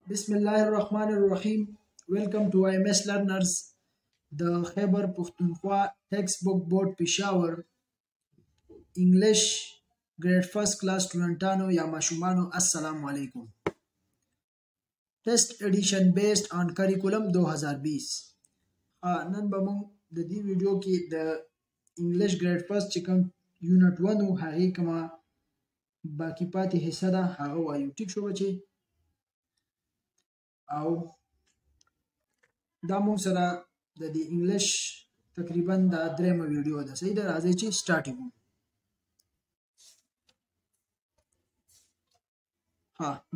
Bismillahirrahmanirrahim. Welcome to IMS Learners, the Khyber Pakhtunkhwa Textbook Board Peshawar English Grade First Class Studentano ya Mashumano Assalamu alaikum. Test edition based on curriculum 2020. نن به موږ د دې ویډیو کې د انګلیش ګریډ فرست چې کوم یونټ 1 او هغه کومه باقی پاتې حصہ ده هغه وایو. ټیک شو بچي؟ او دا موږ سره د دې انګلیش تقریبا دا درېمه ویډیو ده. صحیح ده؟ راځي چې سٹارټ وکړو.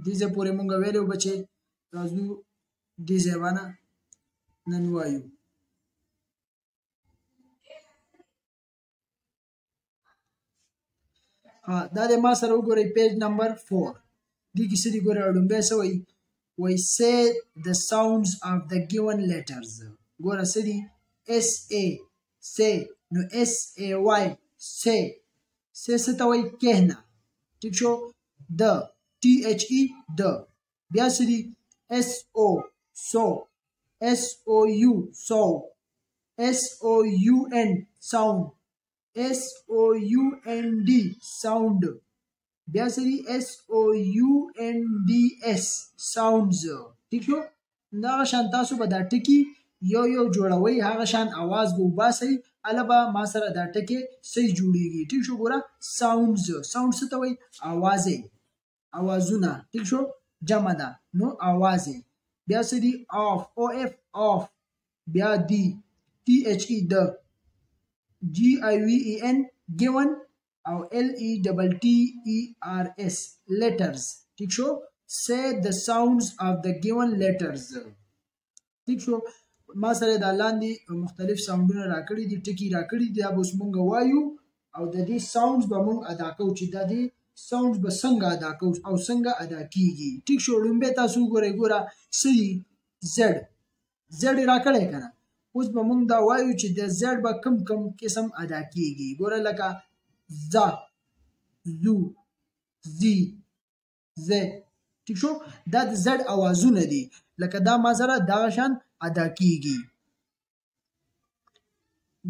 دې ځای پورې موږ ویلو بچي، راځو دې ځای باندې نن وایو. دا د ما سره وګورئ پیج نمبر 4. دې کې څه دي ګورئ؟ لومبی څه وایي؟ We say the sounds of the given letters. ګوره څه دي؟ SA say نو SAY say څه ته وایي؟ کهنه. ټیک شو؟ د THE د. بیا څه دي؟ SO so SOU so SOUN sound SOUND sound. بیا څه دي؟ SOUNDS sounds. ٹھیک شو؟ دغه شان تاسو به دا ټکي یو یو جوړوئ، هغه شان اواز به وباسئ، هله به ما سره دا ټکي صحیح جوړیږي. ټیک شو؟ ګوره sounds sound څه ته وایي؟ اوازې، اوازونه. ټیک شو؟ جمع ده نو اوازې. بیا څه دي؟ off OF off. بیا دی THE د GIVEN given او LETTERS letters. ٹھیک شو؟ say the sounds of the given letters. ٹھیک شو؟ ما سره دا لاندې مختلف ساوندونه راکړي دي، ټکي راکړي دي، دا به اوس مونږ وایو او د دې ساوندز به مونږ ادا کوو چې دا دې ساوندز به څنګه ادا کوو او څنګه ادا کیږي. ټیک شو؟ لومبی تاسو وګورئ، ګوره څه دي؟ زد زد یې راکړی که نه؟ اوس به مونږ دا وایو چې د زد به کم کم قسم ادا کیږي. ګوره لکه زا زو زی زه. ٹھیک شو؟ دا د زد اوازونه دي، لکه دا ما سره دغه شان ادا کیږي.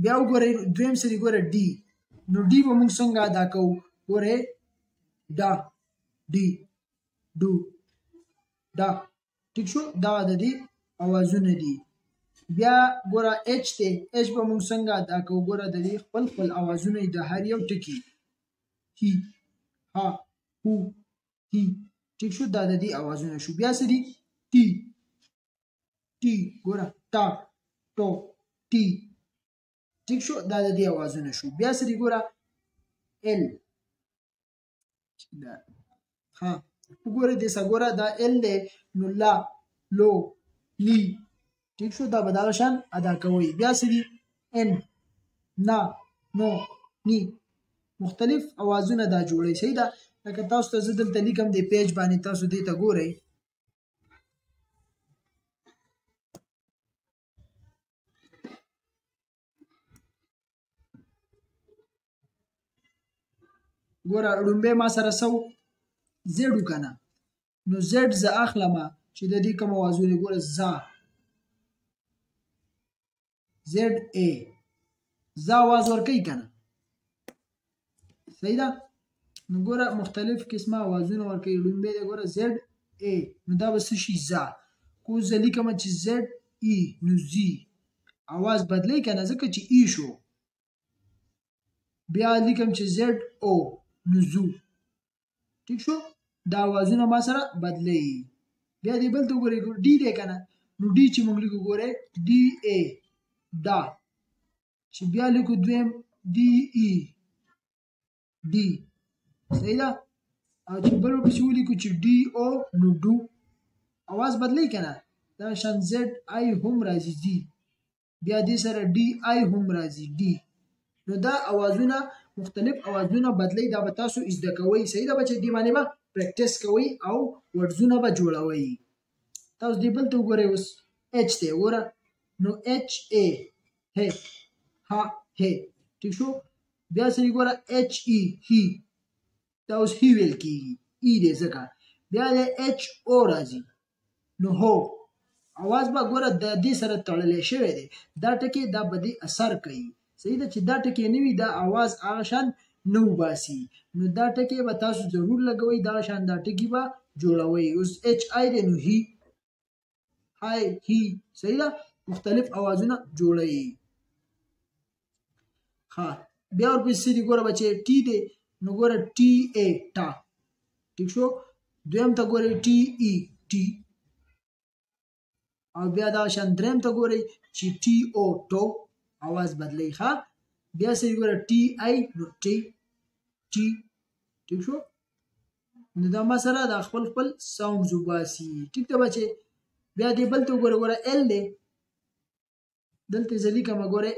بیا وګورئ دویم څه دي؟ ګوره ډي. نو ډي به موږ څنګه ادا کوو؟ ګورئ ډا ډي ډو ډا. ٹھیک شو؟ دا د دې اوازونه دي. بیا ګوره اچ دی، اچ به موږ څنګه ادا کوو؟ ګوره د دې خپل خپل اوازونه د هر یو ټکي. هی ها هو هی. ٹھیک شو؟ دا د دې اوازونه شو. بیا څه دي؟ ټي ټي. ګوره ټا ټو ټي. ٹھیک شو؟ دا د دې اوازونه شو. بیا څه دي؟ ګوره ال. وګوره دې څه؟ ګوره دا ال دی نو لا لو لی. ٹھیک شو؟ دا به دغه شان ادا کوئ. بیا څه دي؟ ان نا نو نی. مختلف اوازونه دا جوړوي. صحیح ده؟ لکه تاسو ته زه دلته لیکم دې پیج باندې، تاسو دې ته ګورئ. ګوره لومبی ما سره څه زیډ وکنه، نو زیډ زه اخلمه چې د دې کوم اوازونه. ګوره زا زیډ ای زا اواز ورکوي که نه؟ صحیح ده؟ نو ګوره مختلف قسمه اوازونه ورکوي. لومبی دی ګوره زیډ ای، نو دا به څه شي؟ زا. خو زه لیکمه چې زیډ ای نو زی اواز بدلی که نه، ځکه چې ای شو. بیا لیکم چې زیډ او نو زو. ٹھیک شو؟ دا اوازونه ما سره بدلی. بیا دې بل ته وګورئ، ډي دی که نه؟ نو ډي چې موږ لیکو ګورئ ډي ای ډا. چې بیا لیکو دویم ډي ای ډي. صحیح ده؟ او چې بل ورپسې ولیکو چې ډي او نو ډو اواز بدلی که نه؟ دا شان زیډ آی هم راځي زی. بیا دې سره ډي آی هم راځي ډي. نو دا اوازونه مختلف اوازونه بدلی، دا به تاسو زده کوئ. صحیح ده بچې؟ دې باندې به پریکټس کوئ او ورډزونه به جوړوئ. تاسو دې بل ته وګورئ، اوس اچ دی ګوره، نو اچ ای هی ها هی. ٹھیک شو؟ بیا څه دي؟ ګوره اچ ای هی. دا اوس هی ویل کېږي، ای دی ځکه. بیا د اچ او راځي، نو هو اواز به ګوره د دې سره تړلی شوی دی دا ټکي دا به دې اثر کوي صحیح ده چې دا ټکي نه وي دا اواز هغه شان نه وباسي نو دا ټکي به تاسو ضرور لګوئ دغه شان دا ټکي به جوړوئ اوس اچ آی دی نو هی هاي هی صحیح ده مختلف اوازونه جوړوي ها بیا ورپسې دی ګوره بچې ټي دی نو ګوره ټي ای ټا ٹھیک شو دویم ته ګورئ ټي ای ټي او بیا دا شان دریم ته ګورئ چې ټي او ټو आवाज بدلی ښه بیا سری ګوره ټي آی نو ټي ټي ٹھیک شو نو دا ما سره دا خپل ساوندز وباسي ټیک ده بچې بیا دې بل ته ګوره ال دی دلته زلی کوم ګوره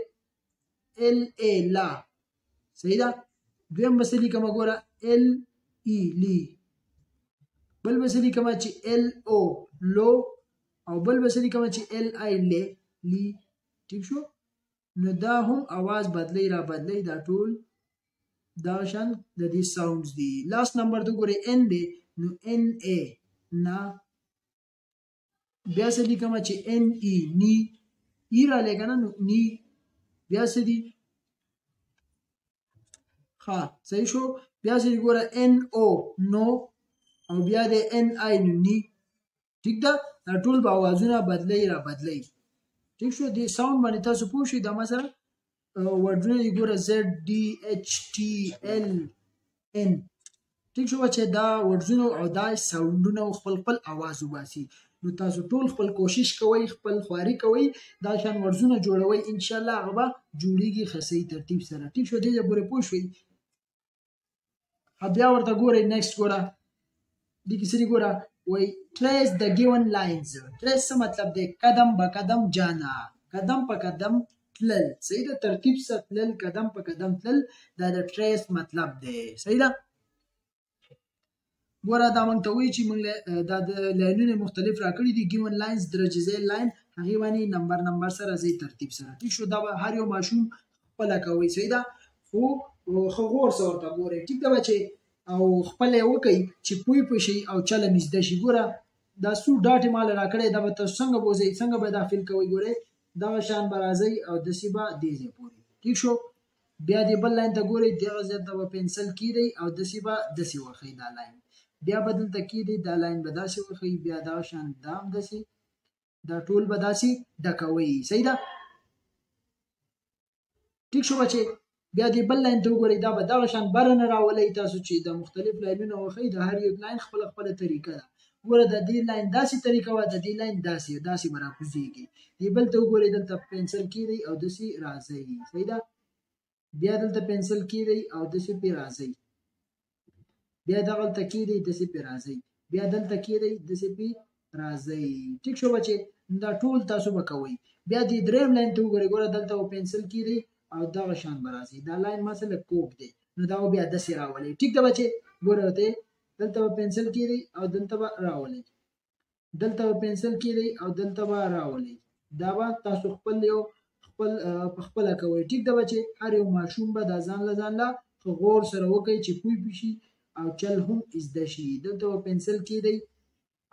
ال ای لا صحیح ده دویم بسلی کوم ګوره ال ای لی بل بسلی کوم چې ال او لو او بل بسلی کوم چې ال آی لی ٹھیک شو نو دا هم आवाज بدلی را بدلی دا ټول دا شان د دې ساوندز دي لاست نمبر ته ګوره ان دی نو ان ای نا بیا سلی کوم چې ان ای نی ای را لګنه نو نی بیا سدي ها صحیح شو بیا سدي ګوره ان او نو او بیا د ان آی نو نی ٹھیک ده دا ټول به आवाजونه بدلی را بدلی ٹھیک شو دی ساوند باندې تاسو پوه شئ دا مثلا وردونه دی ګوره زد ډي اچ ټي ال ان ٹھیک شو چې دا وردونه او دا ساوندونه خپل आवाज وباسي نو تاسو ټول خپل کوشش کوئ خپل خواري کوئ دا شان ورزونه جوړوي ان شاء الله هغه به جوړیږي خسي ترتیب سره ٹھیک شو دې پورې پوه شئ بیا ورته ګورئ نیکسٹ ګوره دې کې سری ګوره وای trace the given lines trace څه مطلب دی قدم به قدم جانا قدم په قدم تلل صحیح ده ترتیب سره تلل قدم په قدم تلل دا د trace مطلب دی صحیح ده ګوره دا مونږ ته وایي چې مونږ دا د لاینونو مختلف راکړي دي given lines درجه لاین هغې باندې نمبر سره ځای ترتیب سره ټیک شو دا به هر یو ماشوم خپله کوئ صحیح ده خو ښه غور سره ورته ګورئ ټیک ده بچې او خپل یې وکئ چې پوی په شي او چله مې زده شي ګوره دا څو ډاټې ماله راکړی دا به تاسو څنګه بوځئ څنګه به دا فیل کوئ ګورئ دغه شان به راځئ او داسې به دې ځای پورې ټیک شو بیا دې بل لاین ته ګورئ دغه ځای ته به پنسل کیدئ او داسې به داسې وښئ دا لاین بیا به دلته کیدئ دا لاین به داسې وښئ بیا دغه شان دا هم داسې دا ټول به داسې ډکوئ صحیح ده ټیک شو بچې بیا دې بل لاین ته وګورئ دا به دغه شان بره نه راولئ تاسو چې د مختلف لاینونه وښئ د هر یو لاین خپله طریقه ده ګوره د دې لاین داسې طریقه وه د دې لاین داسې به راکوزېږي دې بل ته وګورئ دلته پنسل کیدئ او داسې راځئ صحیح ده بیا دلته پنسل کیدئ او داسې پرې راځئ بیا دغلته کیدئ داسې پرې راځئ بیا دلته کیدئ داسې پرې راځئ ټیک شو بچې دا ټول تاسو به کوئ بیا دې دریم لاین ته وګورئ ګوره دلته به پنسل کیدئ او دغه شان به راځي دا لاین مثلا کوک دی نو دا بیا داسې راولئ ټیک ده بچې ګوره ورته دلته به پنسل کیدئ او دلته به راولئ دلته به پنسل کیدئ او دلته به راولئ دا به تاسو خپل په خپله کوئ ټیک ده بچې هر یو ماشوم به دا ځان له غور سره وکړي چې پوه پې شي او چل هم زده شي دلته به پنسل کیدئ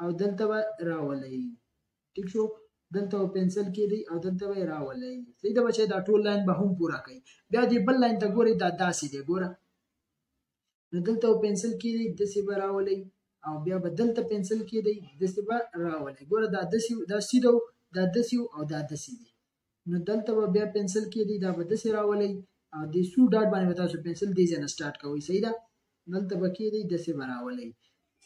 او دلته به راولئ ټیک شو دلته به پنسل کیدئ او دلته به راولئ صحیح ده بچې دا ټول لاین به هم پوره کوي بیا دې بل لاین ته ګورئ دا داسې دی ګوره نو دلته به پنسل کیدئ داسې به راولئ او بیا به دلته پنسل کیدئ داسې به راولئ ګوره دا سیده دا داسې او دا داسې دی نو دلته به بیا پنسل کیدئ دا به داسې راولئ او دې څو ډاټ باندې به تاسو پنسل دې ځای نه سټارټ کوئ صحیح ده دلته به کیدئ داسې به راولئ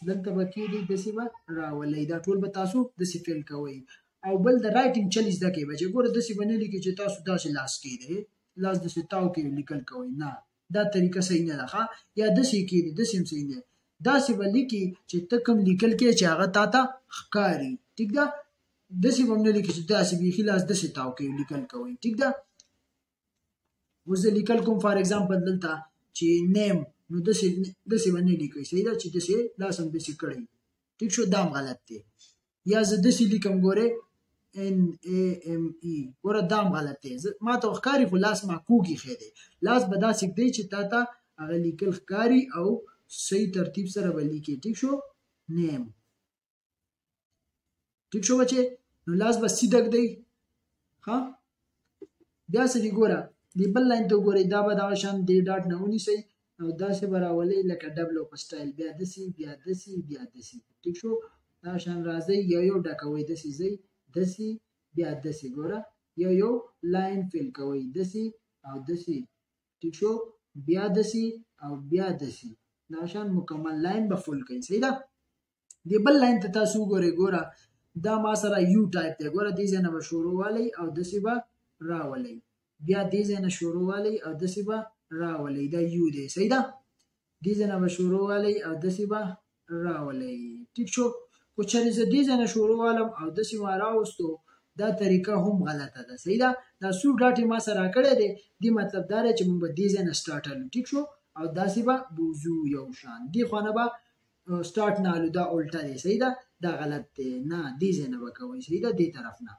دلته به کیدئ داسې به راولئ دا ټول به تاسو داسې فیل کوئ او بل د رایټینګ چل زده کوئ بچې ګوره داسې به نه لیکئ چې تاسو داسې لاس کیدئ لاس داسې تاو کوئ لیکل کوئ نه دا طریقه صحیح نه ده ښه یا داسې کیدئ داسې هم صحیح نه ده داسې به لیکئ چې ته کوم لیکل کوې چې هغه تا ته ښکاري ټیک ده داسې به هم نه لیکئ چې داسې بیخي لاس داسې تاو کوئ لیکل کوئ ټیک ده اوس زه لیکل کوم فار ایگزامپل دلته چې نیم نو داسې به نه لیکئ صحیح ده چې داسې لاس هم داسې کړئ ټیک شو دا هم غلط دی یا زه داسې لیکم ګورئ NAME ګوره دا هم غلط دی ما ته ښکاري خو لاس ما کوږ ایښی دی لاس به داسې ږدئ چې تا ته هغه لیکل ښکاري او صحیح ترتیب سره به لیکې ټیک شو نیم ټیک شو بچي نو لاس به سیده ږدئ ها بیا څه دي ګوره دې بل لاین ته وګورئ دا به دغه شان دې ډاټ نه ونیسئ او داسې به راولئ لکه ډبلو په سټایل بیا داسې بیا داسې بیا داسې ټیک شو دا شان راځئ یو ډکوئ داسې ځئ داسې بیا داسې ګوره یو لاین فیل کوئ داسې او داسې ټیک شو بیا داسې او بیا داسې دا شان مکمل لاین به فول کوئ صحیح ده دې بل لاین ته تاسو وګورئ ګوره دا ما سره یو ټایپ دی ګوره دې ځای نه به شروع والی او داسې به راولئ بیا دې ځای نه شروع والی او داسې به راولئ دا یو دی صحیح ده دې ځای نه به شروع والی او داسې به راولئ ټیک شو خو چېرې زه دې ځای نه شروع والم او داسې ما راوستو دا طریقه هم غلطه ده صحیح ده دا څو ډاټ یې ما سره راکړی دی دې مطلب دا دی چې موږ به دې ځای نه سټارټ الو ټیک شو او داسې به بوزو یو شان دې خوا نه به سټارټ نه الو دا الټه دی صحیح ده دا غلط دی نه دې ځای نه به کوئ صحیح ده دې طرف نه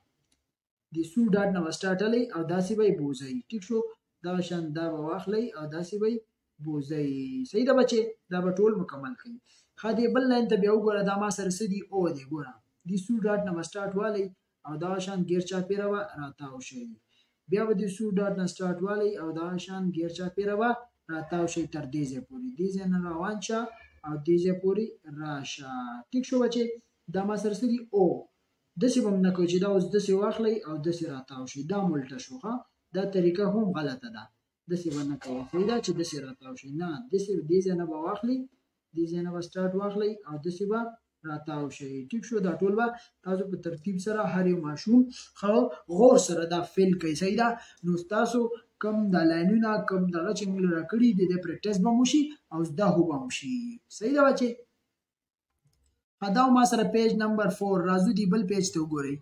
د څو ډاټ نه به سټارټ الئ او داسې به یې بوزئ ټیک شو دا شان دا به واخلئ او داسې به یې بوزئ صحیح ده بچې دا به ټول مکمل کړئ ښه دې بل لاین ته بیا وګوره دا ما سره څه دي او دی ګوره دې څو ډاټ نه به سټارټ والئ او دغه شان ګیر چاپېره به راتاو شئ بیا به دې څو ډاټ نه سټارټ والئ او دغه شان ګیر چاپېره به راتاو شئ تر دې ځای پورې دې ځای نه روان شه او دې ځای پورې راشه ټیک شو بچې دا ما سره څه دي او داسې به م نه کوئ چې دا اوس داسې واخلئ او داسې راتاو شئ دا ملټه شو ښه دا طریقه هم غلطه ده داسې به نه کوئ صحیح ده چې داسې راتاو شئ نه داسې دې ځای نه به واخلئ دې ځای نه به سټارټ واخلئ او داسې به راتاو شئ ټیک شو دا ټول به تاسو په ترتیب سره هر یو ماشوم ښه غور سره دا فیل کوي صحیح ده نو ستاسو کم دا لاینونه کم دغه چې موږ راکړي دي د پریکټس به مو شي او زده هو به مو شي صحیح ده بچې دا ما سره پیج نمبر 4 راځو دی بل پیج ته وګورئ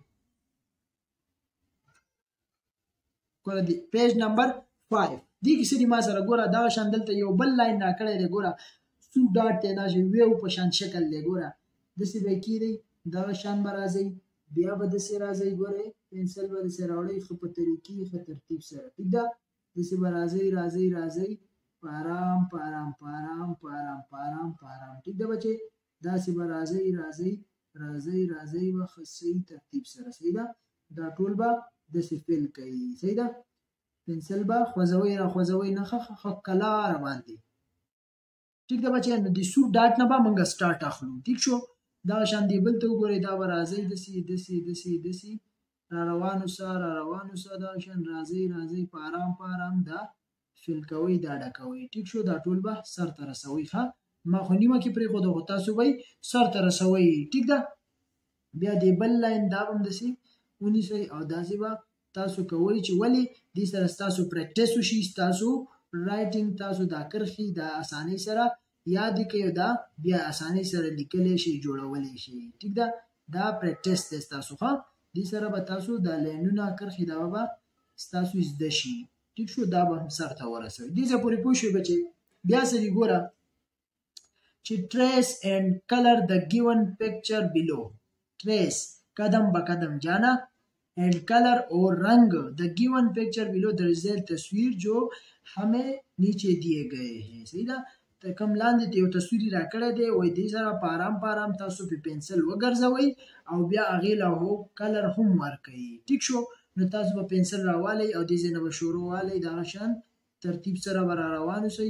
ګوره دی پیج نمبر 5 دې کې سړي ما سره ګوره دا شان دلته یو بل لاین راکړی دی ګوره څو ډاټ دی دا چې ویو په شان شکل دی ګوره داسې به کېدی دغه شان به راځئ بیا به داسې راځئ ګورئ پنسل به داسې راوړئ ښه په طریقې ښه ترتیب سره ټیک ده داسې به راځئ په ارام په ارام په ارام په ارام په ارام په ارام ټیک ده بچې داسې به راځئ به ښه صحیح ترتیب سره صحیح ده دا ټول به داسې فیل کوي صحیح ده پنسل به خوځوئ را خوځوئ نه ښه کلاره باندې ټیک ده بچیان نو د څو ډاټ نه به موږ سټارټ اخلو ټیک شو دغه شان دی بل ته وګورئ دا به راځئ داسې را روانو سه دغه شان راځئ په ارام دا فیل کوئ دا ډکوئ ټیک شو دا ټول به سر ته رسوئ ښه ما خو نیمه کې پرېښوده خو تاسو به یې سر ته رسوئ ټیک ده بیا د بل لاین دا به هم داسې ونیسئ او داسې به تاسو کوئ چې ولې دې سره ستاسو پریکټس وشي ستاسو رایټینګ تاسو دا کرښې دا اسانۍ سره یاد کړئ دا بیا اسانۍ سره لیکلی شئ جوړولی شئ ټیک ده دا پریکټس دی ستاسو ښه دې سره به تاسو دا لاینونه کرښې دا به ستاسو زده شي ټیک شو دا به هم سر ته ورسوئ دې ځای پورې پوه شوئ بچې بیا څه دي ګوره چې trace and color the given picture below trace قدم به قدم जाना and color और रंग the given picture below the result تصویر जो हमें नीचे दिए गए हैं सही ده ته کوم لاندې ته یو تصویر راکړی دی وای دې سره په ارام تاسو په پنسل وګرځوئ او بیا هغې له هو کلر هم ورکوي ټیک شو نو تاسو په پنسل راوالی او دې ځای نه به شروع والی دغه شان ترتیب سره به را روان اوسئ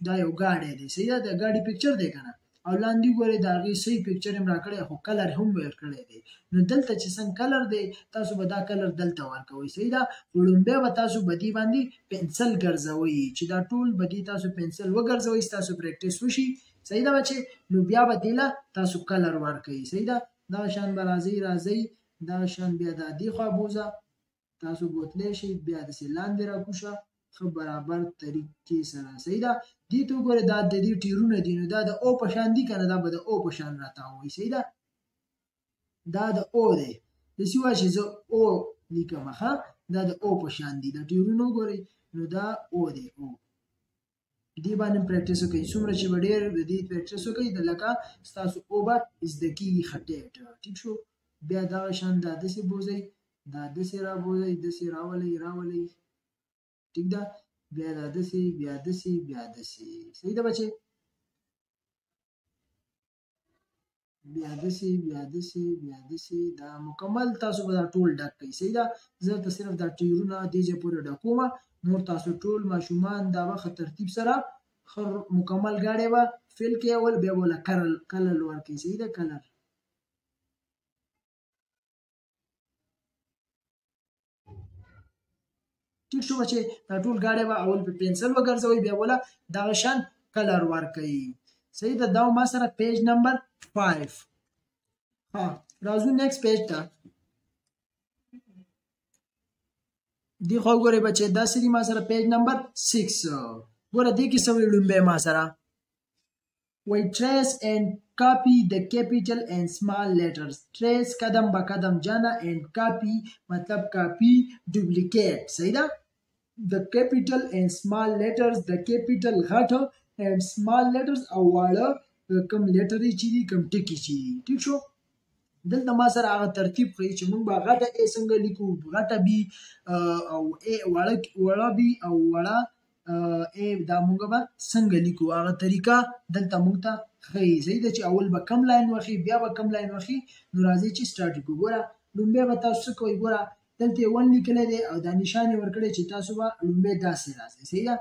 دا یو ګاډی دی صحیح ده د ګاډي پکچر دی که نه او لاندې ګورئ د هغې صحیح پکچر یې راکړی خو کلر هم ورکړی دی نو دلته چې څنګه کلر دی تاسو به دا کلر دلته ورکوئ صحیح ده خو لومبی به تاسو په دې باندې پنسل ګرځوئ چې دا ټول به دې تاسو پنسل وګرځوئ ستاسو پریکټس وشي صحیح ده بچې نو بیا به دې له تاسو کلر ورکوئ صحیح ده دغه شان به راځئ دغه شان بیا د دې خوا بوځه تاسو بوتلی شئ بیا داسې لاندې راکوشه ښه برابر طریقې سره صحیح ده دې ته وګورئ دا د دې ټیرونه دي نو دا د او په شان دي که نه دا به د او په شان راتاوئ صحیح ده دا د او دی داسې وایه چې زه او لیکم ښه دا د او په شان دي دا ټیرونه وګورئ نو دا او دی او دې باندې پریکټس وکړئ څومره چې به ډېر د دې پریکټس وکړئ د لکه ستاسو او به زده کېږي ښه ټیټ ټیک شو بیا دغه شان دا داسې بوځئ دا داسې رابوځئ داسې راولئ ټیک ده بیا دا داسې صحیح ده بچې بیا داسې دا مکمل تاسو به دا ټول ډک کړئ. صحیح ده. زه ته صرف دا ټیرونه دې ځای پورې ډکوم، نور تاسو ټول ماشومان دا به ښه ترتیب سره ښه مکمل ګاډی به فیل کړئ، اول بیا به ورله کلر ورکړئ. صحیح ده. کلر ټیک شو بچې. دا ټول ګاډی به اول په پنسل وګرځوئ، بیا به ورله دغه شان کلر ورکړئ. صحیح ده. دا ما سره پیج نمبر 5. ها راځو نیکسټ پیج ته. دی خو ګورئ بچې داسې دي ما سره پیج نمبر 6. ګوره دې کې څه وایي لومبی ما سره وایي trace and copy the capital and small letters. trace قدم به قدم جانه and copy مطلب کاپی duplicate. صحیح ده. the capital and small letters the capital غټه and small letters او واړه کم لیټرې چې دي کم ټکي چې دي. ټیک شو. دلته ما سره هغه ترتیب ښیي چې موږ به غټه ا څنګه لیکو، غټه بي او ا وړه بي او وړه ا دا موږ به څنګه لیکو، هغه طریقه دلته موږ ته ښیي. صحیح ده چې اول به کم لاین وښي بیا به کم لاین وښي. نو راځئ چې سټارټ کړو. ګوره لومبی به تاسو څه کوئ، ګوره دلته یې 1 لیکلی دی او دا نشان یې ورکړی چې تاسو به لومبی داسې راځئ. صحیح ده.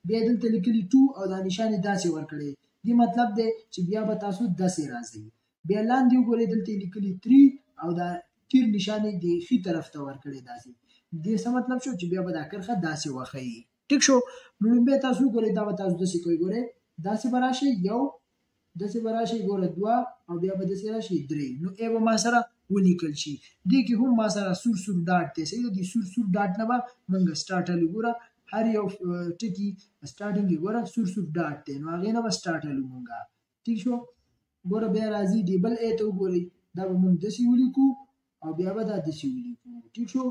بیا دلته لیکلي 2 او دا نشان یې داسې ورکړی. دې مطلب دی چې بیا به تاسو داسې راځئ. بیا لاندې وګورئ دلته یې لیکلي 3 او دا تیر نشان یې د ښي طرف ته ورکړی داسې. دې څه مطلب شو چې بیا به دا کرښه داسې وښیي. ټیک شو. نو لومبی تاسو وګورئ دا به تاسو داسې کوئ. ګورئ داسې به راشئ، یو داسې به راشئ، ګوره 2 او بیا به داسې راشئ 3. نو ا به ما سره ولیکل شي. دې کې هم ما سره سور سور ډاټ دی. صحیح ده. دې سور سور ډاټ نه به موږ سټارټ هلو. ګوره هر یو ټکي سټارټینګ کې ګوره سور سور ډاټ دی، نو هغې نه به سټارټ هلو موږ. ټیک شو. ګوره بیا راځي ډیبل ا ته وګورئ، دا به موږ داسې ولیکو او بیا به دا داسې ولیکو. ټیک شو.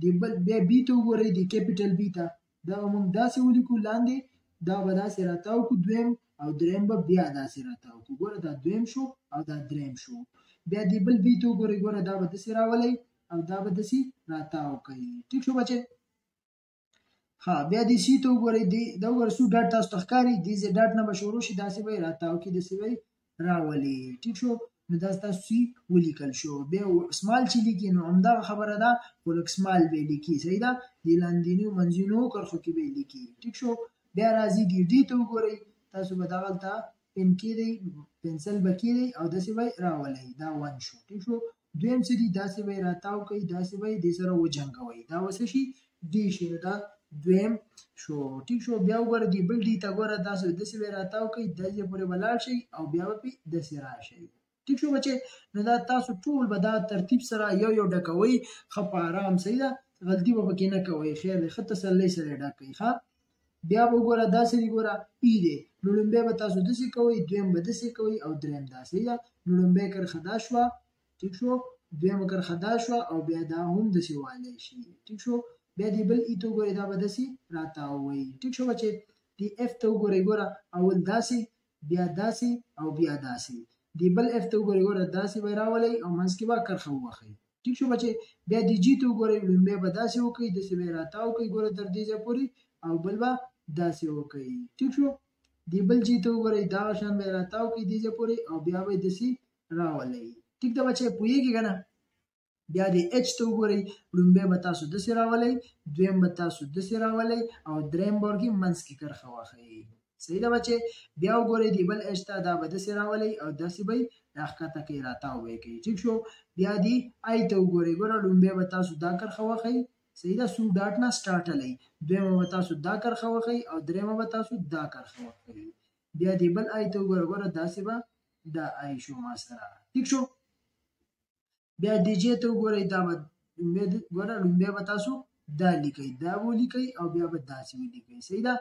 ډیبل بیا بي ته وګورئ، د کیپیټل بي ته دا به موږ داسې ولیکو، لاندې دا به داسې راتاو کړو دویم او دریم به بیا داسې راتاو کړو. ګوره دا دویم شو او دا دریم شو. بیا ډیبل بي ته وګورئ، ګوره دا به داسې راولئ او دا به داسې راتاو کوي. ټیک شو بچې. ها بیا دې سی ته وګورئ، دا وګوره څو ډاټ تاسو ته ښکاري، دې ډاټ نه به شروع شي، داسې به یې راتاو کړي، داسې به یې راولي. ټیک شو. نو دا تاسو سی ولیکل شو. بیا سمال چې لیکي نو همدغه خبره ده خو لږ سمال به یې لیکي. صحیح ده. دې لاندینیو منځنیو کرښو کې به یې لیکي. ټیک شو. بیا راځي دې ډي ته وګورئ، تاسو به دغلته پن کېدئ، پنسل به کېدئ او داسې به یې راولئ. دا 1 شو. ټیک شو. دویم څه دي، داسې به یې راتاو کوئ، داسې به یې دې سره وجنګوئ، دا به څه شي ډي شي. نو دا دویم شو. ټیک شو. بیا وګوره ډیبل ډي ته ګوره داسې به یې راتاو کوئ، داسې پورې به لاړ شئ او بیا به پرې داسې راشئ. ټیک شو بچې. نو دا تاسو ټول به دا ترتیب سره یو یو ډکوئ ښه په ارام. صحیح ده. غلطي به پکې نه کوئ. خیر دی. ښه تسلۍ سره یې ډک کړئ. ښه بیا به وګوره داسې دی، ګوره ای دی. نو لومبی به تاسو داسې کوئ، دویم به داسې کوئ او دریم داسې. صحیح ده. نو لومبی کرښه دا شوه. ټیک شو. دویمه کرښه دا شوه او بیا دا هم داسې والی شي. ټیک شو. بیا دې بل ای ته وګورئ، دا به داسې راتاوئ. ټیک شو بچې. دې اف ته وګورئ، ګوره اول داسې بیا داسې او بیا داسې. دې بل اف ته وګورئ، ګوره داسې به یې راولئ او منځ کې به کرښه ووهئ. ټیک شو بچې. بیا دې جي ته وګورئ، لومبی به داسې وکړئ، داسې به یې راتاو کړئ ګوره تر دې ځایه پورې او بل به داسې وکړئ. ټیک شو. دې بل جي ته وګورئ، دغه شان به یې راتاو کړئ دې ځای پورې او بیا به یې داسې راولئ. ټیک ده بچې. پوهېږئ که نه. بیا د اچ ته وګورئ، لومبی به تاسو داسې راولئ، دویم به تاسو داسې راولئ او دریم به ورکې منځ کې کرښه واخلئ. صحیح ده بچې. بیا وګورئ دې بل اچ ته دا به داسې راولئ او داسې به یې راښکته کړئ، راتاو به یې کوئ. ټیک شو. بیا دې آی ته وګورئ، ګوره لومبی به تاسو دا کرښه وښئ. صحیح ده. څو ډاټ نه سټارټ هلئ. دویمه به تاسو دا کرښه وښئ او دریمه به تاسو دا کرښه وښئ. بیا دې بل آی ته وګوره، ګوره داسې به دا آی شو ما سره. ټیک شو. بیا دې جې ته وګورئ، دا به ګوره لومبی به تاسو دا لیکئ، دا به ولیکئ او بیا به داسې ولیکئ. صحیح ده.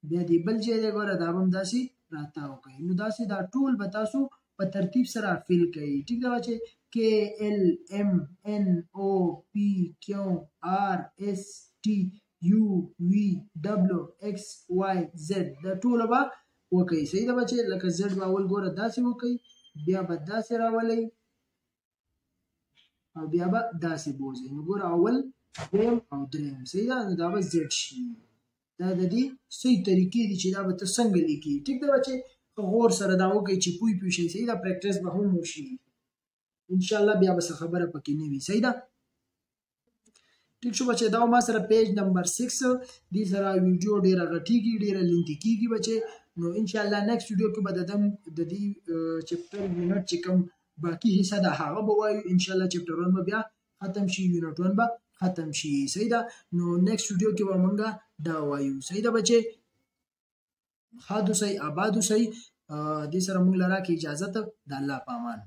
بیا دې بل ځای دی، ګوره دا به هم داسې راتاو کوئ. نو داسې دا ټول به تاسو په ترتیب سره فیل کوئ. ټیک ده بچې. کې ال ام ان او پی کیو آر اس ټي یو وي ډبلو ایکس واي زد دا ټوله به وکئ. صحیح ده بچې. لکه زد به اول ګوره داسې وکئ، بیا به داسې راولئ او بیا به داسې بوځئ. نو ګوره اول دویم او دریم. صحیح ده. نو دا به زد شي. دا د دې صحیح طریقې دي چې دا به ته څنګه لیکي. ټیک ده بچې. غور سره دا وکړئ چې پوه شئ صحیح ده پریکټس به هم وشي ان شاء الله بیا به څه خبره پکې نه وي صحیح ده ټیک شو بچي دا ما سره پیج نمبر 6 دې سره ویډیو ډیره غټیږي ډیره لینتي کیږي بچي نو ان شاء الله نیکسټ ویډیو کې به د دې چپټر یونټ چې کوم باقی حصہ ده هغه به وایو ان شاء الله چپټر 1 به بیا ختم شي یونټ 1 به ختم شي صحیح ده نو نیکسټ ویډیو کې به مونږه دا وایو صحیح ده بچي خادو سي آبادو سي دې سره مونږ لرا کې اجازه ته د الله پامان